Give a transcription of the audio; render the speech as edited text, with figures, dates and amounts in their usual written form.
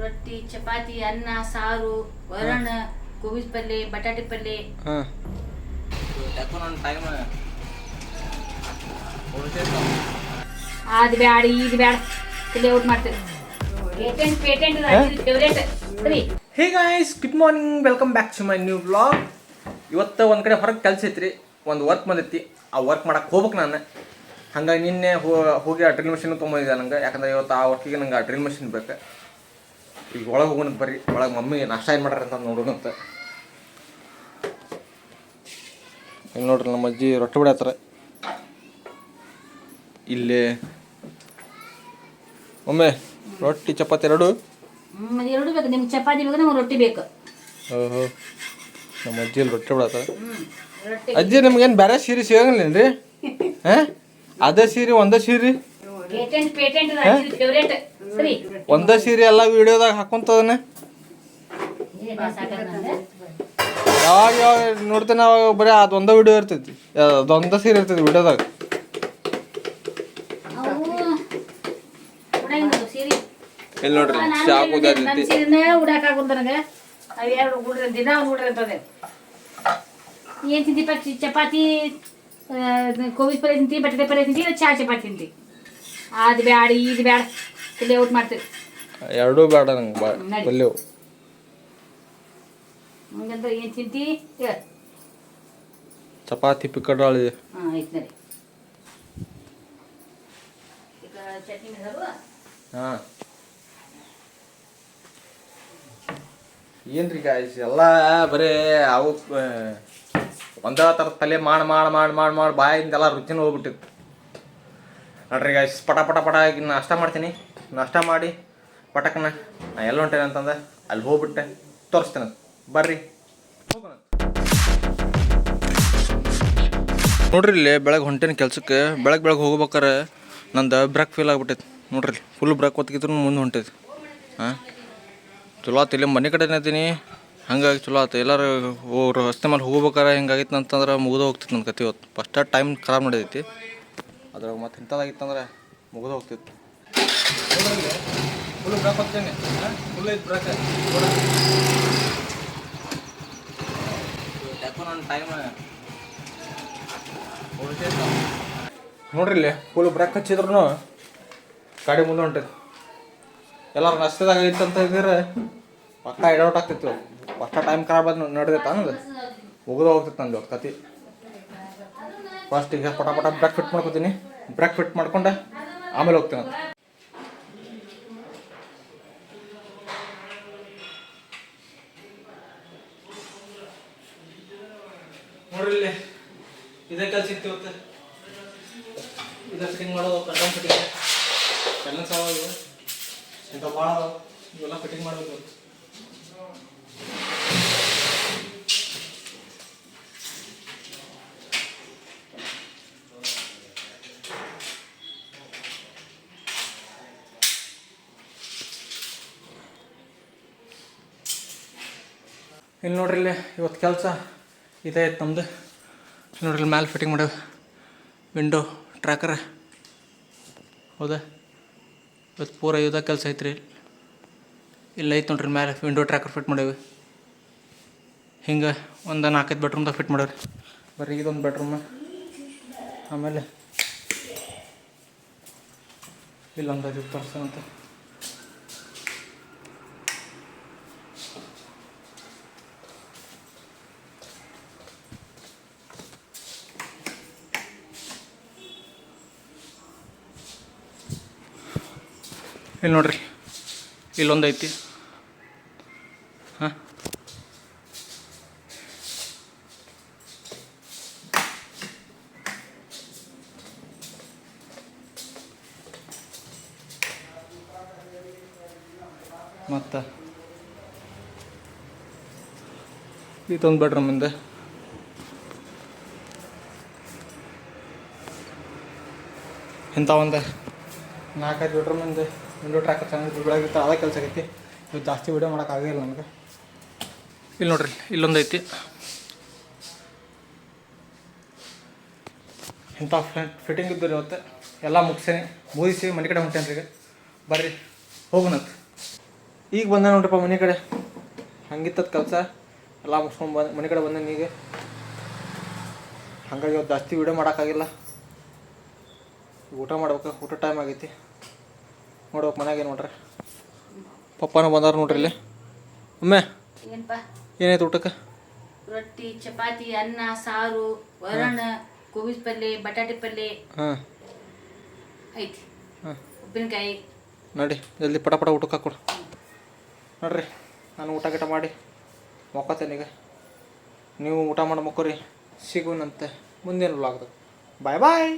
ರೊಟ್ಟಿ ಚಪಾತಿ ಅನ್ನ ಸಾರು ವರಣ ಗೋಬಿ ಪಲ್ಲೆ ಬಟಾಟೆ ಪಲ್ಲೆ. ಅದು ಬ್ಯಾಡ ಇದು ಬ್ಯಾಡ ತಲೆ ಔಟ್ ಮಾಡ್ತೀವಿ. ಪೇಟೆಂಟ್ ಫೇವ್ರೇಟ್ ಸರಿ. Hey guys, good morning, welcome back to my new vlog. ಇವತ್ತು ಒಂದು ಕಡೆ ಹೊರಗೆ ಕೆಲಸ ಐತ್ರಿ, ಒಂದು ವರ್ಕ್ ಬಂದೈತಿ. ಆ ವರ್ಕ್ ಮಾಡಕ್ಕೆ ಹೋಗ್ಬೇಕು ನಾನು. ಹಂಗಾಗಿ ನಿನ್ನೆ ಹೋಗಿ ಆ ಡ್ರಿಲ್ ಮಷಿನ್ ತೊಗೊಂಬಂದಿದ್ದೆ ನಂಗೆ. ಯಾಕಂದ್ರೆ ಇವತ್ತು ಆ ವರ್ಕಿಗೆ ನಂಗೆ ಆ ಡ್ರಿಲ್ ಮಷಿನ್ ಬೇಕು. ಈಗ ಒಳಗೆ ಹೋಗೋಣ ಬರ್ರಿ. ಒಳಗೆ ಮಮ್ಮಿ ನಾಷ್ಟ ಏನು ಮಾಡ್ಯಾರ ಅಂತ ನೋಡೋಣಂತ. ಇಲ್ಲಿ ನೋಡ್ರಿ, ನಮ್ಮ ಅಜ್ಜಿ ರೊಟ್ಟಿ ಬಿಡತ್ತಾರೆ ಇಲ್ಲಿ. ಒಮ್ಮೆ ರೊಟ್ಟಿ ಚಪಾತಿ ಎರಡು ಬೇಕು. ನಿಮ್ಗೆ ಚಪಾತಿ ಬೇಕು, ನಮ್ಗೆ ರೊಟ್ಟಿ ಬೇಕು. ಓಹೋ, ನಮ್ಮ ಅಜ್ಜಿಯಲ್ಲಿ ರೊಟ್ಟಿ ಬಿಡತ್ತಾರೆ. ಅಜ್ಜಿ ನಿಮ್ಗೇನು ಬೇರೆ ಸೀರೆ ಸಿಗಂಗಿಲ್ಲೇನ್ರಿ? ಹಾಂ, ಅದೇ ಸೀರೆ ಒಂದೇ ಸೀರೆ ಫೇವ್ರೇಟ್ ಸರಿ. ಒಂದೇ ಸೀರೆ ಎಲ್ಲ ವಿಡಿಯೋದಾಗ ಹಾಕೊಂತದನ್ನ ಯಾವಾಗ ನೋಡ್ತೇನೆ ಅವಾಗ ಬರೀ ಅದೊಂದೇ ವಿಡಿಯೋ ಇರ್ತೈತಿ, ಅದೊಂದೇ ಸೀರೆ ಇರ್ತೈತಿ ವಿಡಿಯೋದಾಗ. ಇಲ್ಲಿ ನೋಡ್ರಿ, ಏನ್ ತಿಂತಿ? ಚಪಾತಿ ಕೋಬಿ ಪಲ್ಯ ತಿಂತಿ, ಬಟಾಟೆ ಪಲ್ಯ ತಿಂತಿ, ಚಾ ಚಪಾತಿ ತಿಂತಿ. ಅದು ಬ್ಯಾಡ ಇದು ಬ್ಯಾಡ ತಲೆ ಔಟ್ ಮಾಡ್ತೀವಿ. ಎರಡೂ ಬೇಡ ನಂಗೆ ಪಲ್ಯ. ಹಂಗಂದ್ರೆ ಏನ್ ತಿಂತಿ? ಚಪಾತಿ ಪಿಕ್ಕಡಾಳಿ. ಹಾಂ ಐತೆ ನಡಿ. ಈಗ ಚಟ್ನಿ ಮಾಡೋದು. ಹಾಂ, ಏನ್ರಿ ಗಾಯ್ಸ್, ಎಲ್ಲ ಬರೀ ಅವು ಒಂದೇ ಥರ ತಲೆ ಮಾಡಿ ಮಾಡಿ ಮಾಡಿ ಮಾಡಿ ಮಾಡಿ ಬಾಯಿಂದೆಲ್ಲ ರುಚಿನೂ ಹೋಗ್ಬಿಟ್ಟಿತ್ತು ನೋಡ್ರಿ ಗಾಯ್ಸ್. ಪಟ ಪಟ ಪಟ ಈಗ ನಾಷ್ಟ ಮಾಡ್ತೀನಿ. ನಾಷ್ಟ ಮಾಡಿ ಪಟಕನ ನಾ ಎಲ್ಲ ಹೊಂಟೇನೆ ಅಂತಂದೆ ಅಲ್ಲಿ ಹೋಗ್ಬಿಟ್ಟೆ. ತೋರಿಸ್ತೇನೆ ಬರ್ರಿ, ಹೋಗೋಣ. ನೋಡ್ರಿ, ಇಲ್ಲಿ ಬೆಳಗ್ಗೆ ಹೊಂಟೇನೆ ಕೆಲ್ಸಕ್ಕೆ. ಬೆಳಗ್ಗೆ ಹೋಗ್ಬೇಕಾರೆ ನಂದು ಬ್ರೇಕ್ ಫೇಲ್ ಆಗ್ಬಿಟ್ಟೈತಿ ನೋಡ್ರಿ. ಫುಲ್ ಬ್ರೇಕ್ ಒತ್ತಿದ್ರು ಮುಂದೆ ಹೊಂಟೈತಿ. ಹಾಂ, ಚಲೋ ಆತು. ಇಲ್ಲಿ ಮನೆ ಕಡೆನೇ ಇದ್ದೀನಿ, ಹಂಗಾಗಿ ಚಲೋ ಆಯ್ತು. ಎಲ್ಲರೂ ರಸ್ತೆ ಮೇಲೆ ಹೋಗ್ಬೇಕಾರೆ ಹಿಂಗಾಗಿತ್ತು ಅಂತಂದ್ರೆ ಮುಗಿದು ಹೋಗ್ತಿತ್ತು ನನ್ನ ಕತೆ. ಇವತ್ತು ಫಸ್ಟ್ ಟೈಮ್ ಖರಾಬ್ ನಡೆದೈತಿ. ಅದ್ರಾಗ ಮತ್ತೆ ಇಂಥದ್ದಾಗಿತ್ತಂದ್ರೆ ಮುಗಿದು ಹೋಗ್ತಿತ್ತು. ಫುಲ್ ಬ್ರೇಕ್ ಹೋಗ್ತೇನೆ, ಫುಲ್ ಐತೆ ಬ್ರೇಕ್. ಯಾಕೋ ನನ್ನ ಟೈಮ್ ನೋಡ್ರಿ, ಇಲ್ಲಿ ಫುಲ್ ಬ್ರೇಕ್ ಹಚ್ಚಿದ್ರು ಗಾಡಿ ಮುಂದೆ ಹೊಂಟೈತಿ. ಎಲ್ಲರೂ ರಸ್ತೆದಾಗ ಐತೆ ಅಂತ ಇದ್ರೆ ಪಕ್ಕ ಎಡೌಟ್ ಆಗ್ತಿತ್ತು. ಫಸ್ಟ್ ಟೈಮ್ ಖರಾಬ್ ನಡೆದೈತೆ ಅನ್ನೋದು ಮುಗಿದು ಹೋಗ್ತಿತ್ತು ನಂದು ಕತೆ. ಫಸ್ಟ್ ಈಗ ಪಟ ಪಟ ಬ್ರೇಕ್ ಫಿಟ್ ಮಾಡ್ಕೊತೀನಿ. ಬ್ರೇಕ್ ಫಿಟ್ ಮಾಡ್ಕೊಂಡೆ ಆಮೇಲೆ ಹೋಗ್ತೀನಿ ಅಂತ. ನೋಡ್ರಿ, ಇಲ್ಲಿ ಇದೇ ಕೆಲಸ ಇತ್ತು ಇವತ್ತು. ಇದು ಫಿಟ್ಟಿಂಗ್ ಮಾಡೋದು, ಕಟನ್ ಫಿಟ್ಟಿಂಗ್ ಎಲ್ಲ ಸವಾಲು ಇಂಥ ಭಾಳ ಇವೆಲ್ಲ ಫಿಟ್ಟಿಂಗ್ ಮಾಡಬೇಕು. ಇಲ್ಲಿ ನೋಡ್ರಿ, ಇಲ್ಲಿ ಇವತ್ತು ಕೆಲಸ ಇದೇ ಐತೆ ನಮ್ಮದು. ನೋಡ್ರಿ, ಮ್ಯಾಲೆ ಫಿಟ್ಟಿಂಗ್ ಮಾಡೇವೆ ವಿಂಡೋ ಟ್ರ್ಯಾಕರ್. ಹೌದಾ, ಇವತ್ತು ಪೂರ ಇದ ಕೆಲಸ ಐತ್ರಿ. ಇಲ್ಲ ಐತೆ ನೋಡ್ರಿ, ಮ್ಯಾಲೆ ವಿಂಡೋ ಟ್ರ್ಯಾಕರ್ ಫಿಟ್ ಮಾಡೇವಿ. ಹಿಂಗೆ ಒಂದು 4-5 ಬೆಡ್ರೂಮ್ದಾಗ ಫಿಟ್ ಮಾಡೇವ್ರಿ. ಬರೀ ಇದೊಂದು ಬೆಡ್ರೂಮ್, ಆಮೇಲೆ ಇಲ್ಲೊಂದು ಇದು ತೋರಿಸೋಂತ. ಇಲ್ಲಿ ನೋಡ್ರಿ, ಇಲ್ಲೊಂದು ಐತಿ. ಹಾಂ, ಮತ್ತು ಇದೊಂದು ಬೆಡ್ರೂಮಿಂದ. ಇಂಥ ಒಂದು 4-5 ಬೆಡ್ರೂಮಿಂದ ವಿಂಡೋ ಟ್ರ್ಯಾಕರ್ ಚೆನ್ನಾಗಿ ಬೆಳಗಿತ್ತು. ಅದೇ ಕೆಲಸ ಆಗೈತಿ. ಇವತ್ತು ಜಾಸ್ತಿ ವೀಡಿಯೋ ಮಾಡೋಕ್ಕಾಗಿಲ್ಲ ನನಗೆ. ಇಲ್ಲಿ ನೋಡ್ರಿ, ಇಲ್ಲೊಂದು ಐತಿ. ಇಂಥ ಫಿಟ್ಟಿಂಗ್ ಇದ್ದು ಇವತ್ತು ಎಲ್ಲ ಮುಗಿಸಿ ಮನೆ ಕಡೆ ಹೊಂಟೇನ್ರಿ. ಈಗ ಬರ್ರಿ ಹೋಗೋಣಂತ. ಈಗ ಬಂದೆ ನೋಡ್ರಿಪ್ಪ ಮನೆ ಕಡೆ. ಹಂಗಿತ್ತದ ಕೆಲಸ ಎಲ್ಲ ಮುಗಿಸ್ಕೊಂಡು ಮನೆ ಕಡೆ ಬಂದೆ ಈಗ. ಹಾಗಾಗಿ ಇವತ್ತು ಜಾಸ್ತಿ ವೀಡಿಯೋ ಮಾಡೋಕ್ಕಾಗಿಲ್ಲ. ಊಟ ಮಾಡ್ಬೇಕು, ಊಟ ಟೈಮ್ ಆಗೈತಿ. ನೋಡ್ಬೇಕು ಮನ್ಯಾಗ ನೋಡ್ರಿ. ಪಪ್ಪನೂ ಬಂದಾರ ನೋಡ್ರಿ ಇಲ್ಲಿ. ಒಮ್ಮೆ ಏನಪ್ಪ ಏನಾಯ್ತು ಊಟಕ್ಕೆ? ರೊಟ್ಟಿ, ಚಪಾತಿ, ಅನ್ನ, ಸಾರು, ವರಣ, ಗೋಬಿ ಪಲ್ಯ, ಬಟಾಟೆ ಪಲ್ಯ ಹಾಂ ಐತಿ. ಹಾಂ ಉಪ್ಪಿನಕಾಯಿ. ನೋಡಿ ಜಲ್ದಿ ಪಟ ಪಟ ಊಟಕ್ಕೆ ಹಾಕೊಡು. ನೋಡ್ರಿ ನಾನು ಊಟ ಗಿಟ ಮಾಡಿ ಮಕ್ಕೋತೇನೆ ಈಗ. ನೀವು ಊಟ ಮಾಡಿ ಮಕ್ಕೋರಿ. ಸಿಗೋಣಂತೆ ಮುಂದಿನ ವ್ಲಾಗ್ದಾಗ. ಬಾಯ್ ಬಾಯ್.